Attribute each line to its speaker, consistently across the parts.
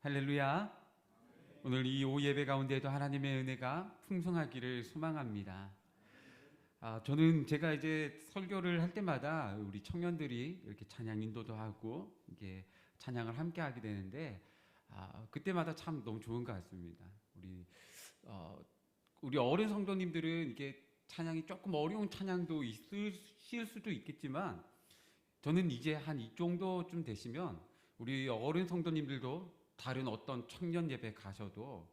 Speaker 1: 할렐루야. 오늘 이 오후 예배 가운데도 하나님의 은혜가 풍성하기를 소망합니다. 저는 제가 이제 설교를 할 때마다 우리 청년들이 이렇게 찬양 인도도 하고 이게 찬양을 함께 하게 되는데 그때마다 참 너무 좋은 것 같습니다. 우리 어린 성도님들은 이게 찬양이 조금 어려운 찬양도 있으실 수도 있겠지만 저는 이제 한 이 정도쯤 되시면 우리 어린 성도님들도 다른 어떤 청년 예배 가셔도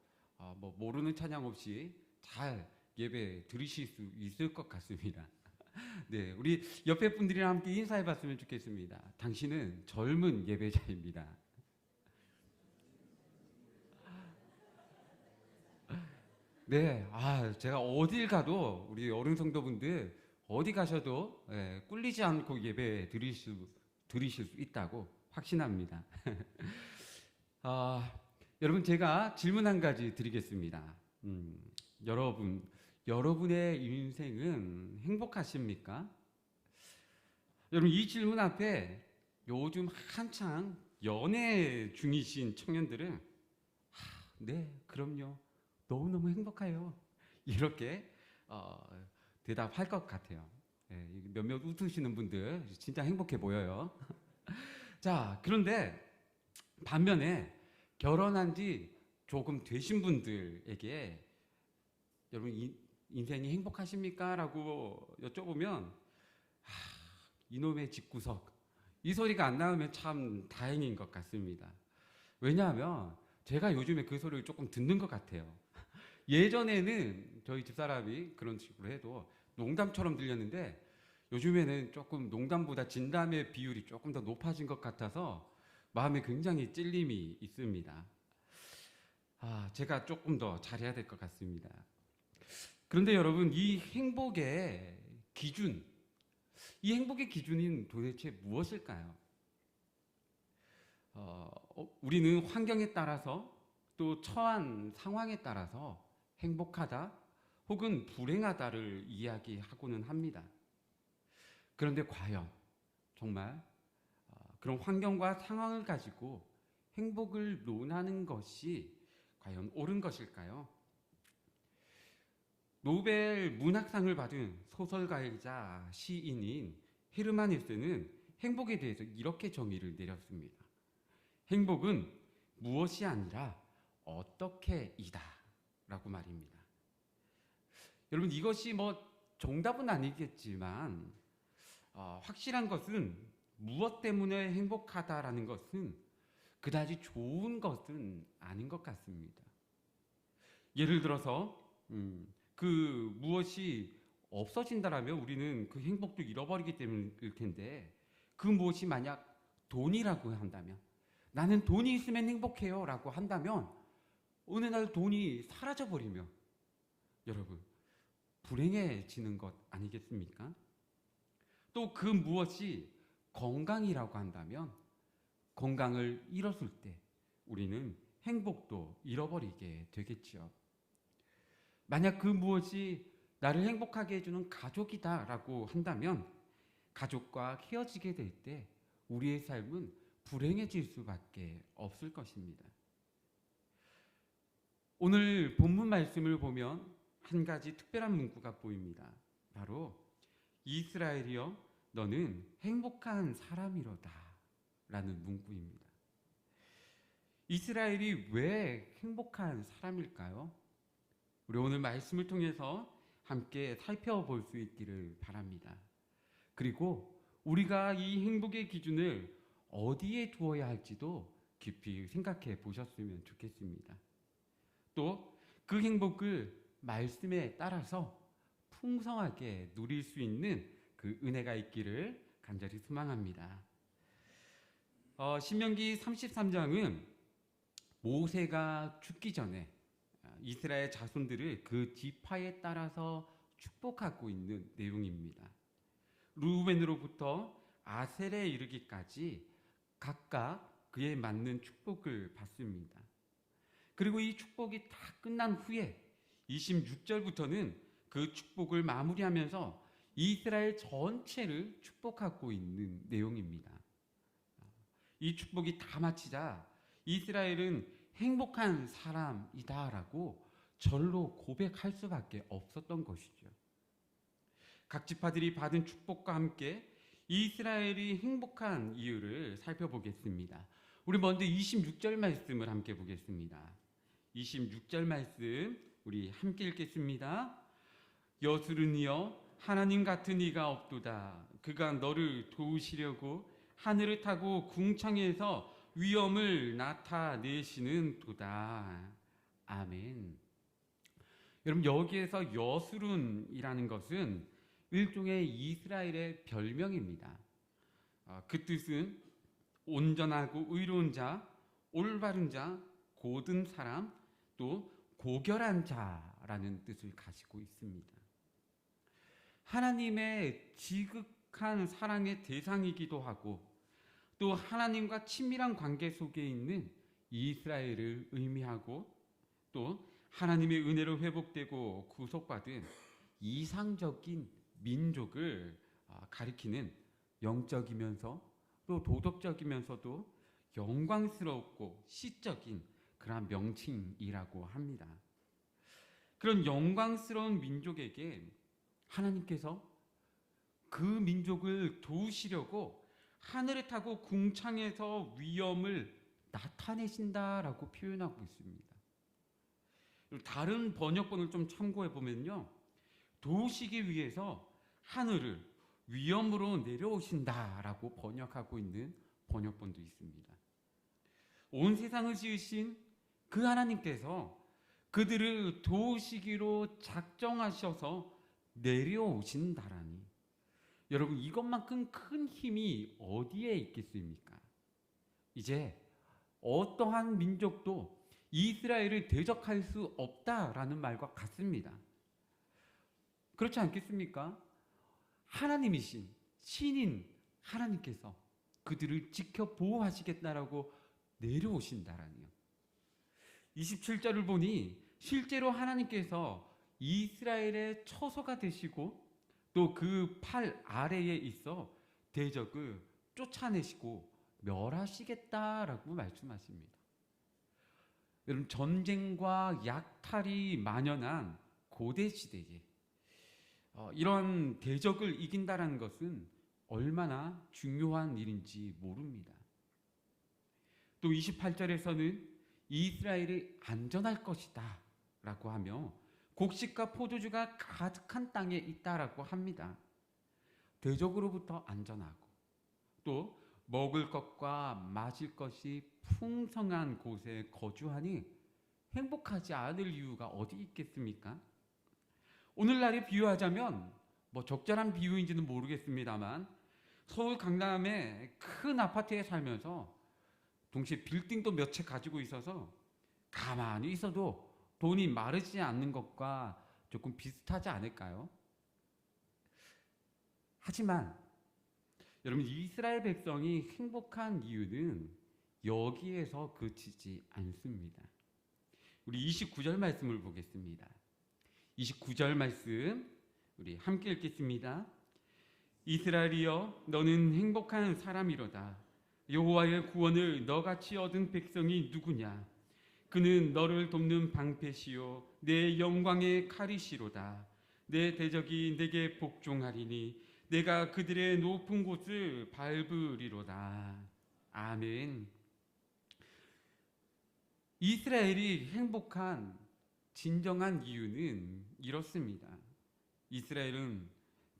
Speaker 1: 모르는 찬양 없이 잘 예배 들으실 수 있을 것 같습니다. 네, 우리 옆에 분들이랑 함께 인사해 봤으면 좋겠습니다. 당신은 젊은 예배자입니다. 네, 제가 어딜 가도 우리 어른 성도분들 어디 가셔도 꿀리지 않고 예배 들으실 수 있다고 확신합니다. 여러분, 제가 질문 한 가지 드리겠습니다. 여러분의 인생은 행복하십니까? 여러분, 이 질문 앞에 요즘 한창 연애 중이신 청년들은 네, 그럼요. 너무너무 행복해요. 이렇게 대답할 것 같아요. 몇몇 웃으시는 분들 진짜 행복해 보여요. 자, 그런데 반면에 결혼한 지 조금 되신 분들에게 여러분 인생이 행복하십니까? 라고 여쭤보면 이놈의 집구석 이 소리가 안 나오면 참 다행인 것 같습니다. 왜냐하면 제가 요즘에 그 소리를 조금 듣는 것 같아요. 예전에는 저희 집사람이 그런 식으로 해도 농담처럼 들렸는데 요즘에는 조금 농담보다 진담의 비율이 조금 더 높아진 것 같아서 마음에 굉장히 찔림이 있습니다. 제가 조금 더 잘해야 될 것 같습니다. 그런데 여러분, 이 행복의 기준인 도대체 무엇일까요? 우리는 환경에 따라서 또 처한 상황에 따라서 행복하다 혹은 불행하다를 이야기하고는 합니다. 그런데 과연 정말 그런 환경과 상황을 가지고 행복을 논하는 것이 과연 옳은 것일까요? 노벨 문학상을 받은 소설가이자 시인인 헤르만 헤세는 행복에 대해서 이렇게 정의를 내렸습니다. 행복은 무엇이 아니라 어떻게이다 라고 말입니다. 여러분, 이것이 정답은 아니겠지만 확실한 것은 무엇 때문에 행복하다라는 것은 그다지 좋은 것은 아닌 것 같습니다. 예를 들어서 그 무엇이 없어진다라면 우리는 그 행복도 잃어버리기 때문일 텐데 그 무엇이 만약 돈이라고 한다면 나는 돈이 있으면 행복해요 라고 한다면 어느 날 돈이 사라져버리면 여러분 불행해지는 것 아니겠습니까? 또 그 무엇이 건강이라고 한다면 건강을 잃었을 때 우리는 행복도 잃어버리게 되겠지요. 만약 그 무엇이 나를 행복하게 해주는 가족이다라고 한다면 가족과 헤어지게 될 때 우리의 삶은 불행해질 수밖에 없을 것입니다. 오늘 본문 말씀을 보면 한 가지 특별한 문구가 보입니다. 바로 이스라엘이여 너는 행복한 사람이로다 라는 문구입니다. 이스라엘이 왜 행복한 사람일까요? 우리 오늘 말씀을 통해서 함께 살펴볼 수 있기를 바랍니다. 그리고 우리가 이 행복의 기준을 어디에 두어야 할지도 깊이 생각해 보셨으면 좋겠습니다. 또 그 행복을 말씀에 따라서 풍성하게 누릴 수 있는 그 은혜가 있기를 간절히 소망합니다. 신명기 33장은 모세가 죽기 전에 이스라엘 자손들을 그 지파에 따라서 축복하고 있는 내용입니다. 루벤으로부터 아셀에 이르기까지 각각 그에 맞는 축복을 받습니다. 그리고 이 축복이 다 끝난 후에 26절부터는 그 축복을 마무리하면서 이스라엘 전체를 축복하고 있는 내용입니다. 이 축복이 다 마치자 이스라엘은 행복한 사람이다라고 절로 고백할 수밖에 없었던 것이죠. 각 지파들이 받은 축복과 함께 이스라엘이 행복한 이유를 살펴보겠습니다. 우리 먼저 26절 말씀을 함께 보겠습니다. 26절 말씀 우리 함께 읽겠습니다. 여수르니여 하나님 같은 이가 없도다. 그가 너를 도우시려고 하늘을 타고 궁창에서 위엄을 나타내시는 도다. 아멘. 여러분, 여기에서 여수룬이라는 것은 일종의 이스라엘의 별명입니다. 그 뜻은 온전하고 의로운 자, 올바른 자, 고든 사람, 또 고결한 자라는 뜻을 가지고 있습니다. 하나님의 지극한 사랑의 대상이기도 하고 또 하나님과 친밀한 관계 속에 있는 이스라엘을 의미하고 또 하나님의 은혜로 회복되고 구속받은 이상적인 민족을 가리키는 영적이면서 또 도덕적이면서도 영광스럽고 시적인 그런 명칭이라고 합니다. 그런 영광스러운 민족에게 하나님께서 그 민족을 도우시려고 하늘을 타고 궁창에서 위엄을 나타내신다라고 표현하고 있습니다. 다른 번역본을 좀 참고해 보면요, 도우시기 위해서 하늘을 위엄으로 내려오신다라고 번역하고 있는 번역본도 있습니다. 온 세상을 지으신 그 하나님께서 그들을 도우시기로 작정하셔서 내려오신다라니, 여러분, 이것만큼 큰 힘이 어디에 있겠습니까? 이제 어떠한 민족도 이스라엘을 대적할 수 없다라는 말과 같습니다. 그렇지 않겠습니까? 하나님이신 신인 하나님께서 그들을 지켜 보호하시겠다라고 내려오신다라니요. 27절을 보니 실제로 하나님께서 이스라엘의 처소가 되시고 또 그 팔 아래에 있어 대적을 쫓아내시고 멸하시겠다라고 말씀하십니다. 여러분, 전쟁과 약탈이 만연한 고대 시대에 이런 대적을 이긴다라는 것은 얼마나 중요한 일인지 모릅니다. 또 28절에서는 이스라엘이 안전할 것이다 라고 하며 곡식과 포도주가 가득한 땅에 있다라고 합니다. 대적으로부터 안전하고 또 먹을 것과 마실 것이 풍성한 곳에 거주하니 행복하지 않을 이유가 어디 있겠습니까? 오늘날에 비유하자면 적절한 비유인지는 모르겠습니다만 서울 강남의 큰 아파트에 살면서 동시에 빌딩도 몇 채 가지고 있어서 가만히 있어도 돈이 마르지 않는 것과 조금 비슷하지 않을까요? 하지만 여러분, 이스라엘 백성이 행복한 이유는 여기에서 그치지 않습니다. 우리 29절 말씀을 보겠습니다. 29절 말씀 우리 함께 읽겠습니다. 이스라엘이여, 너는 행복한 사람이로다. 여호와의 구원을 너같이 얻은 백성이 누구냐? 그는 너를 돕는 방패시요 내 영광의 칼이시로다. 내 대적이 내게 복종하리니 내가 그들의 높은 곳을 밟으리로다. 아멘. 이스라엘이 행복한 진정한 이유는 이렇습니다. 이스라엘은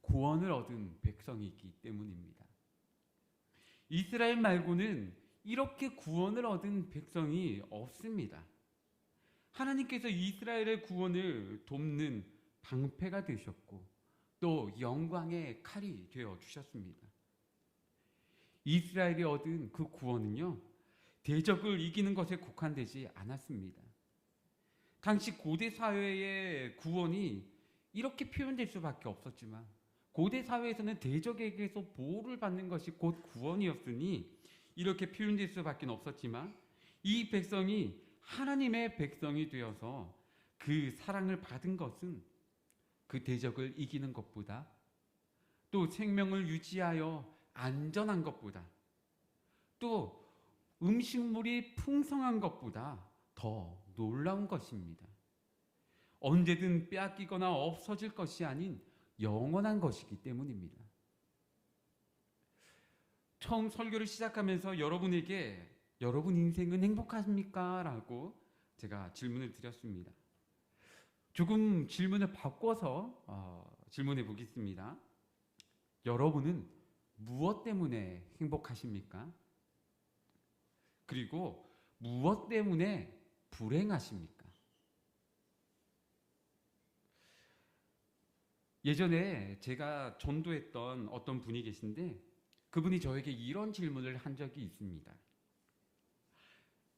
Speaker 1: 구원을 얻은 백성이기 때문입니다. 이스라엘 말고는 이렇게 구원을 얻은 백성이 없습니다. 하나님께서 이스라엘의 구원을 돕는 방패가 되셨고 또 영광의 칼이 되어 주셨습니다. 이스라엘이 얻은 그 구원은요, 대적을 이기는 것에 국한되지 않았습니다. 당시 고대 사회의 구원이 이렇게 표현될 수밖에 없었지만 고대 사회에서는 대적에게서 보호를 받는 것이 곧 구원이었으니 이렇게 표현될 수밖에 없었지만 이 백성이 하나님의 백성이 되어서 그 사랑을 받은 것은 그 대적을 이기는 것보다 또 생명을 유지하여 안전한 것보다 또 음식물이 풍성한 것보다 더 놀라운 것입니다. 언제든 빼앗기거나 없어질 것이 아닌 영원한 것이기 때문입니다. 처음 설교를 시작하면서 여러분에게 여러분 인생은 행복하십니까? 라고 제가 질문을 드렸습니다. 조금 질문을 바꿔서 질문해 보겠습니다. 여러분은 무엇 때문에 행복하십니까? 그리고 무엇 때문에 불행하십니까? 예전에 제가 전도했던 어떤 분이 계신데 그분이 저에게 이런 질문을 한 적이 있습니다.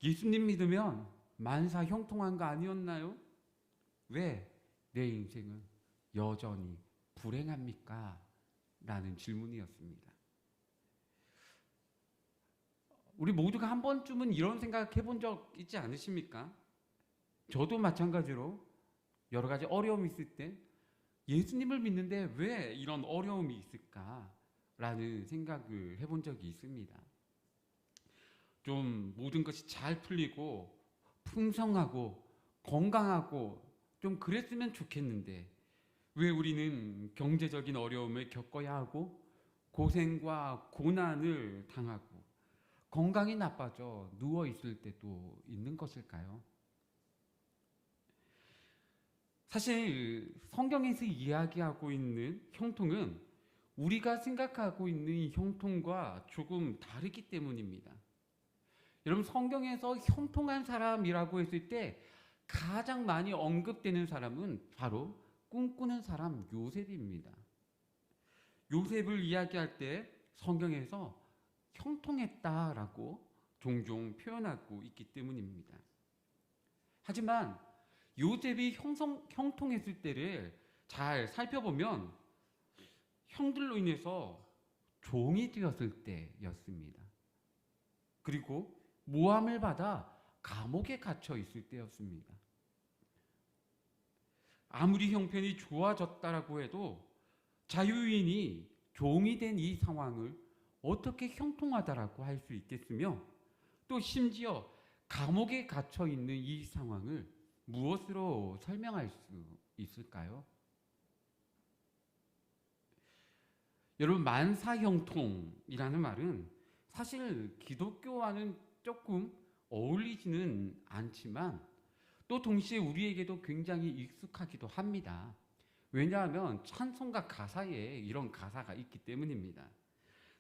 Speaker 1: 예수님 믿으면 만사 형통한 거 아니었나요? 왜 내 인생은 여전히 불행합니까? 라는 질문이었습니다. 우리 모두가 한 번쯤은 이런 생각 해본 적 있지 않으십니까? 저도 마찬가지로 여러 가지 어려움이 있을 때 예수님을 믿는데 왜 이런 어려움이 있을까? 라는 생각을 해본 적이 있습니다. 좀 모든 것이 잘 풀리고 풍성하고 건강하고 좀 그랬으면 좋겠는데 왜 우리는 경제적인 어려움을 겪어야 하고 고생과 고난을 당하고 건강이 나빠져 누워 있을 때도 있는 것일까요? 사실 성경에서 이야기하고 있는 형통은 우리가 생각하고 있는 형통과 조금 다르기 때문입니다. 여러분, 성경에서 형통한 사람이라고 했을 때 가장 많이 언급되는 사람은 바로 꿈꾸는 사람 요셉입니다. 요셉을 이야기할 때 성경에서 형통했다라고 종종 표현하고 있기 때문입니다. 하지만 요셉이 형통했을 때를 잘 살펴보면 형들로 인해서 종이 되었을 때였습니다. 그리고 모함을 받아 감옥에 갇혀 있을 때였습니다. 아무리 형편이 좋아졌다라고 해도 자유인이 종이 된 이 상황을 어떻게 형통하다라고 할 수 있겠으며 또 심지어 감옥에 갇혀 있는 이 상황을 무엇으로 설명할 수 있을까요? 여러분, 만사형통이라는 말은 사실 기독교와는 조금 어울리지는 않지만 또 동시에 우리에게도 굉장히 익숙하기도 합니다. 왜냐하면 찬송가 가사에 이런 가사가 있기 때문입니다.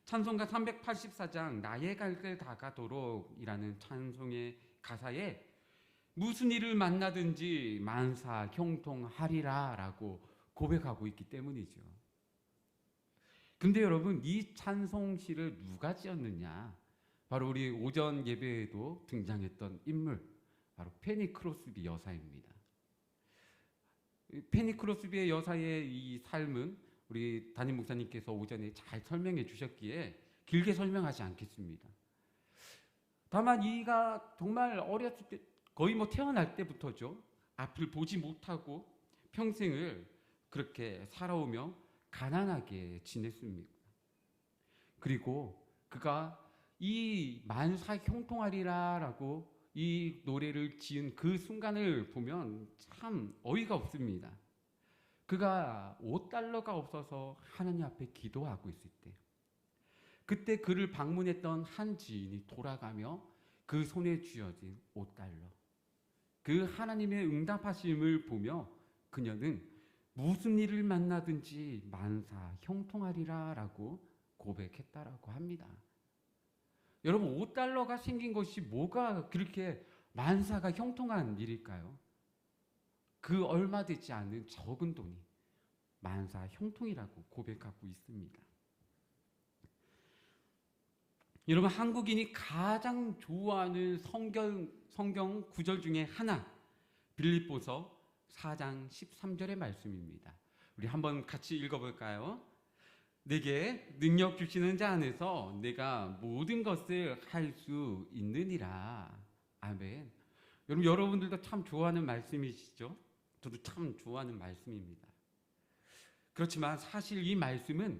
Speaker 1: 찬송가 384장 나의 갈 길 다가도록 이라는 찬송의 가사에 무슨 일을 만나든지 만사 형통하리라 라고 고백하고 있기 때문이죠. 근데 여러분, 이 찬송시를 누가 지었느냐? 바로 우리 오전 예배에도 등장했던 인물, 바로 페니 크로스비 여사입니다. 페니 크로스비의 여사의 이 삶은 우리 담임 목사님께서 오전에 잘 설명해 주셨기에 길게 설명하지 않겠습니다. 다만 이가 정말 어렸을 때 거의 태어날 때부터죠. 앞을 보지 못하고 평생을 그렇게 살아오며 가난하게 지냈습니다. 그리고 그가 이 만사 형통하리라라고 이 노래를 지은 그 순간을 보면 참 어이가 없습니다. 그가 $5가 없어서 하나님 앞에 기도하고 있을 때, 그때 그를 방문했던 한 지인이 돌아가며 그 손에 쥐어진 $5, 그 하나님의 응답하심을 보며 그녀는 무슨 일을 만나든지 만사 형통하리라 라고 고백했다라고 합니다. 여러분, $5가 생긴 것이 뭐가 그렇게 만사가 형통한 일일까요? 그 얼마 되지 않는 적은 돈이 만사 형통이라고 고백하고 있습니다. 여러분, 한국인이 가장 좋아하는 성경 구절 중에 하나, 빌립보서 4장 13절의 말씀입니다. 우리 한번 같이 읽어볼까요? 내게 능력 주시는 자 안에서 내가 모든 것을 할 수 있느니라. 아멘. 여러분들도 참 좋아하는 말씀이시죠? 저도 참 좋아하는 말씀입니다. 그렇지만 사실 이 말씀은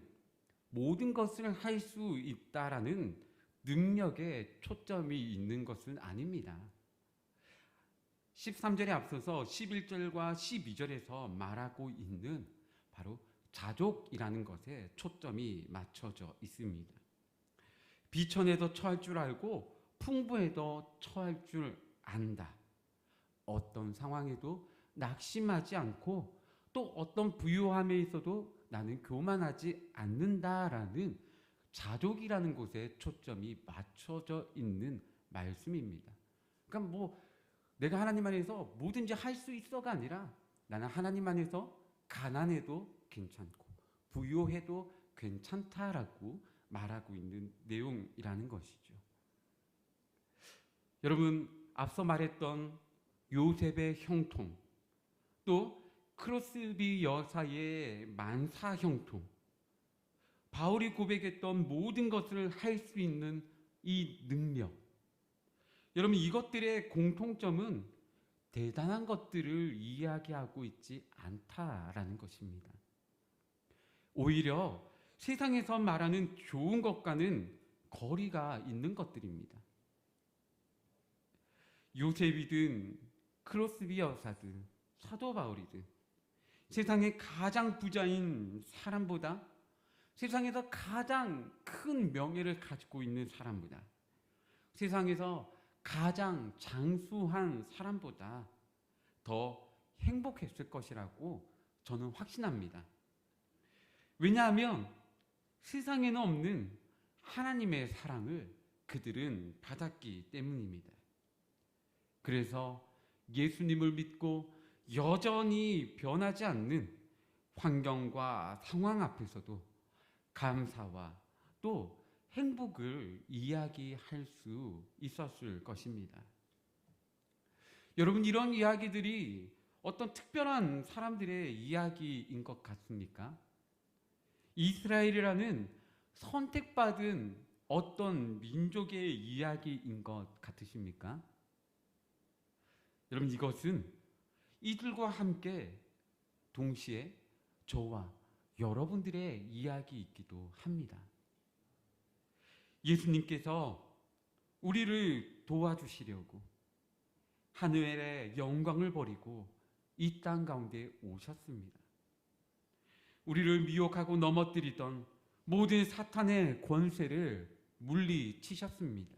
Speaker 1: 모든 것을 할 수 있다라는 능력에 초점이 있는 것은 아닙니다. 13절에 앞서서 11절과 12절에서 말하고 있는 바로 자족이라는 것에 초점이 맞춰져 있습니다. 비천에도 처할 줄 알고 풍부에도 처할 줄 안다. 어떤 상황에도 낙심하지 않고 또 어떤 부유함에 있어도 나는 교만하지 않는다라는 자족이라는 곳에 초점이 맞춰져 있는 말씀입니다. 그러니까 뭐 내가 하나님 안에서 뭐든지 할 수 있어가 아니라 나는 하나님 안에서 가난해도 괜찮고 부유해도 괜찮다라고 말하고 있는 내용이라는 것이죠. 여러분, 앞서 말했던 요셉의 형통, 또 크로스비 여사의 만사 형통, 바울이 고백했던 모든 것을 할 수 있는 이 능력, 여러분 이것들의 공통점은 대단한 것들을 이야기하고 있지 않다라는 것입니다. 오히려 세상에서 말하는 좋은 것과는 거리가 있는 것들입니다. 요셉이든 크로스비 여사든 사도 바울이든 세상의 가장 부자인 사람보다, 세상에서 가장 큰 명예를 가지고 있는 사람보다, 세상에서 가장 장수한 사람보다 더 행복했을 것이라고 저는 확신합니다. 왜냐하면 세상에는 없는 하나님의 사랑을 그들은 받았기 때문입니다. 그래서 예수님을 믿고 여전히 변하지 않는 환경과 상황 앞에서도 감사와 또 행복을 이야기할 수 있었을 것입니다. 여러분, 이런 이야기들이 어떤 특별한 사람들의 이야기인 것 같습니까? 이스라엘이라는 선택받은 어떤 민족의 이야기인 것 같으십니까? 여러분, 이것은 이들과 함께 동시에 저와 여러분들의 이야기이기도 합니다. 예수님께서 우리를 도와주시려고 하늘의 영광을 버리고 이 땅 가운데 오셨습니다. 우리를 미혹하고 넘어뜨리던 모든 사탄의 권세를 물리치셨습니다.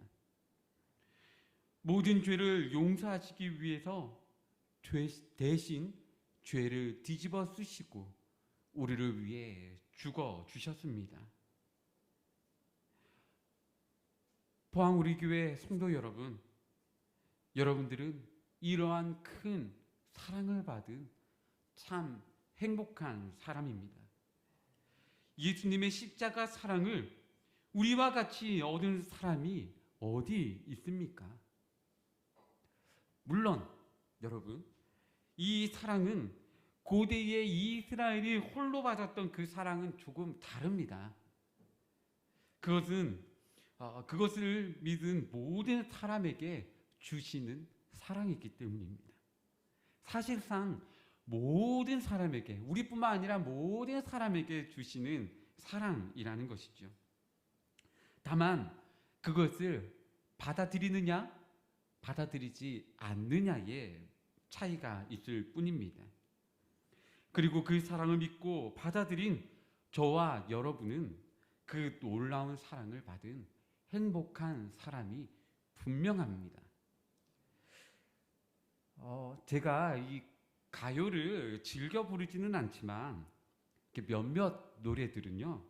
Speaker 1: 모든 죄를 용서하시기 위해서 대신 죄를 뒤집어 쓰시고 우리를 위해 죽어 주셨습니다. 포항 우리 교회 성도 여러분, 여러분들은 이러한 큰 사랑을 받은 참 행복한 사람입니다. 예수님의 십자가 사랑을 우리와 같이 얻은 사람이 어디 있습니까? 물론 여러분, 이 사랑은 고대의 이스라엘이 홀로 받았던 그 사랑은 조금 다릅니다. 그것을 믿은 모든 사람에게 주시는 사랑이기 때문입니다. 사실상 모든 사람에게, 우리뿐만 아니라 모든 사람에게 주시는 사랑이라는 것이죠. 다만 그것을 받아들이느냐 받아들이지 않느냐의 차이가 있을 뿐입니다. 그리고 그 사랑을 믿고 받아들인 저와 여러분은 그 놀라운 사랑을 받은 행복한 사람이 분명합니다. 제가 이 가요를 즐겨 부르지는 않지만 몇몇 노래들은요,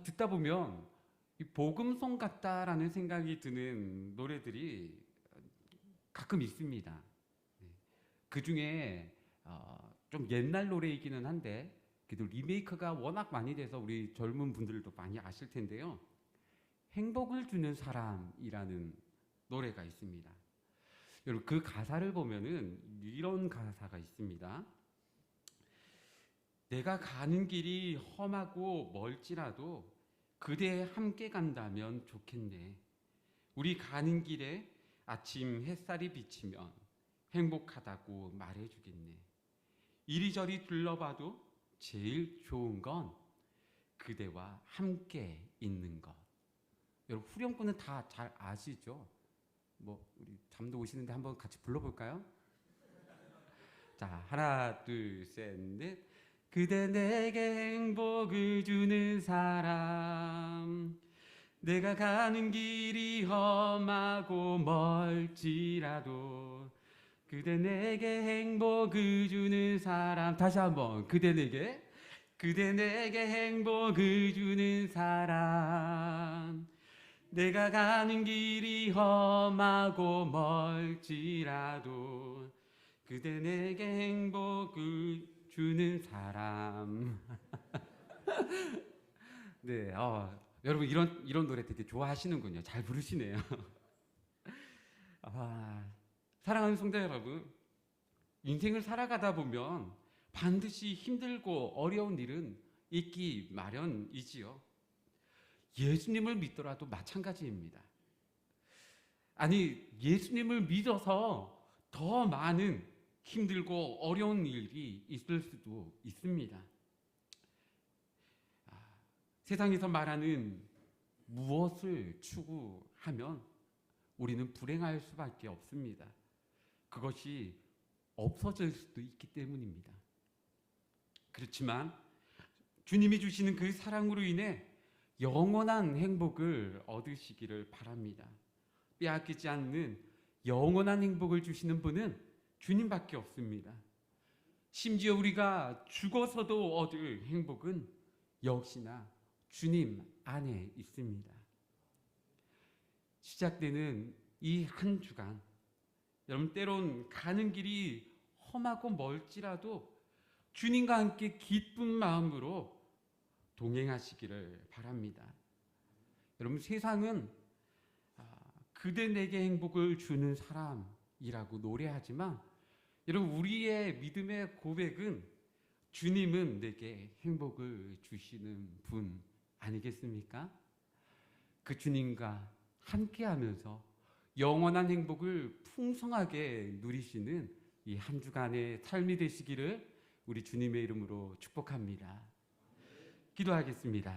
Speaker 1: 듣다 보면 이 복음송 같다라는 생각이 드는 노래들이 가끔 있습니다. 그 중에 좀 옛날 노래이기는 한데 그래도 리메이크가 워낙 많이 돼서 우리 젊은 분들도 많이 아실 텐데요. 행복을 주는 사람이라는 노래가 있습니다. 여러분, 그 가사를 보면은 이런 가사가 있습니다. 내가 가는 길이 험하고 멀지라도 그대 함께 간다면 좋겠네. 우리 가는 길에 아침 햇살이 비치면 행복하다고 말해주겠네. 이리저리 둘러봐도 제일 좋은 건 그대와 함께 있는 것. 여러분, 후렴구는 다 잘 아시죠? 우리 잠도 오시는데 한번 같이 불러볼까요? 자, 하나, 둘, 셋, 넷. 그대 내게 행복을 주는 사람. 내가 가는 길이 험하고 멀지라도 그대 내게 행복을 주는 사람. 다시 한번. 그대 내게 행복을 주는 사람. 내가 가는 길이 험하고 멀지라도 그대 내게 행복을 주는 사람. 네, 여러분 이런 노래 되게 좋아하시는군요. 잘 부르시네요. 사랑하는 성도 여러분, 인생을 살아가다 보면 반드시 힘들고 어려운 일은 있기 마련이지요. 예수님을 믿더라도 마찬가지입니다. 아니, 예수님을 믿어서 더 많은 힘들고 어려운 일이 있을 수도 있습니다. 세상에서 말하는 무엇을 추구하면 우리는 불행할 수밖에 없습니다. 그것이 없어질 수도 있기 때문입니다. 그렇지만 주님이 주시는 그 사랑으로 인해 영원한 행복을 얻으시기를 바랍니다. 빼앗기지 않는 영원한 행복을 주시는 분은 주님밖에 없습니다. 심지어 우리가 죽어서도 얻을 행복은 역시나 주님 안에 있습니다. 시작되는 이 한 주간, 여러분 때론 가는 길이 험하고 멀지라도 주님과 함께 기쁜 마음으로 동행하시기를 바랍니다. 여러분 세상은 그대 내게 행복을 주는 사람이라고 노래하지만 여러분 우리의 믿음의 고백은 주님은 내게 행복을 주시는 분 아니겠습니까? 그 주님과 함께하면서 영원한 행복을 풍성하게 누리시는 이 한 주간의 삶이 되시기를 우리 주님의 이름으로 축복합니다. 기도하겠습니다.